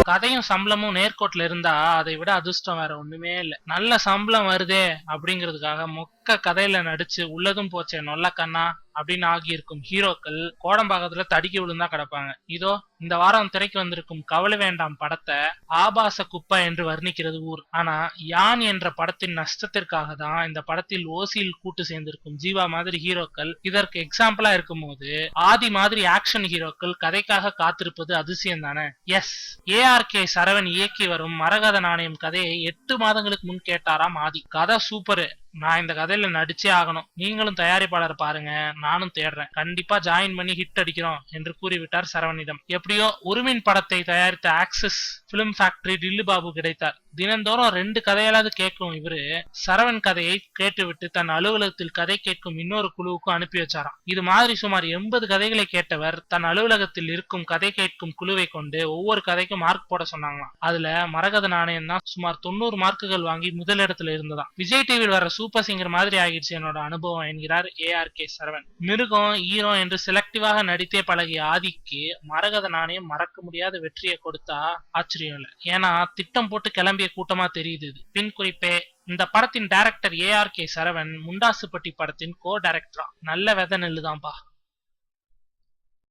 கதையும் சம்பளமும் நேர்கோட்டுல இருந்தா அதை விட அதிர்ஷ்டம் வேற ஒண்ணுமே இல்ல. நல்ல சம்பளம் வருதே அப்படிங்கிறதுக்காக மொக்க கதையில நடிச்சு உள்ளதும் போச்சே நொல்ல கண்ணா அப்படின்னு ஆகியிருக்கும் ஹீரோக்கள் கோடம்பாக்கத்துல தடுக்கி விழுந்தா கிடப்பாங்க. இதோ இந்த வாரம் திரைக்கு வந்திருக்கும் கவலை வேண்டாம் படத்தை ஆபாச குப்பை என்று வர்ணிக்கிறது ஊர். ஆனா யான் என்ற படத்தின் நஷ்டத்திற்காக தான் இந்த படத்தில் ஓசியில் கூட்டு சேர்ந்திருக்கும் ஜீவா மாதிரி ஹீரோக்கள் இதற்கு எக்ஸாம்பிளா இருக்கும் போது ஆதி மாதிரி ஆக்ஷன் ஹீரோக்கள் கதைக்காக காத்திருப்பது அதிசயம் தானே. எஸ், ஏஆர்கே சரவன் இயக்கி வரும் மரகத நாணயம் கதையை 8 மாதங்களுக்கு முன் கேட்டாராம் ஆதி. கதை சூப்பரு, நான் இந்த கதையில நடிச்சே ஆகணும், நீங்களும் தயாரிப்பாளர் பாருங்க, நானும் தேடுறேன், கண்டிப்பா ஜாயின் பண்ணி ஹிட் அடிக்கிறோம் என்று கூறிவிட்டார் சரவணிடம். எப்படியோ உருமின் படத்தை தயாரித்த ஆக்சிஸ் பிலிம் ஃபேக்டரி டில்லு பாபு கிடைத்தார். தினந்தோறும் 2 கதையாவது கேட்கும் இவரு சரவன் கதையை கேட்டுவிட்டு தன் அலுவலகத்தில் கதை கேட்கும் இன்னொரு குழுவுக்கு அனுப்பி வச்சாராம். இது மாதிரி சுமார் 80 கதைகளை கேட்டவர் தன் அலுவலகத்தில் இருக்கும் கதை கேட்கும் குழுவை கொண்டு ஒவ்வொரு கதைக்கும் மார்க் போட சொன்னாங்களாம். அதுல மரகத நாணயம் தான் சுமார் 90 மார்க்குகள் வாங்கி முதலிடத்துல இருந்ததாம். விஜய் டிவியில் வர சூப்பர் சிங்கர் மாதிரி ஆகிடுச்சு என்னோட அனுபவம் என்கிறார் ஏஆர்கே சரவன். மிருகம் ஹீரோ என்று செலக்டிவாக நடித்தே பழகிய ஆதிக்கு மரகத நாணயம் மறக்க முடியாத வெற்றியை கொடுத்தா ஆச்சரியம் இல்லை. ஏன்னா திட்டம் போட்டு கிளம்பிய கூட்டமா தெரியுது. பின் குறிப்பே, இந்த படத்தின் டைரக்டர் ஏஆர்கே சரவன் முண்டாசுப்பட்டி படத்தின் கோ டைரக்டரா. நல்ல வெத நெல்லுதான்பா.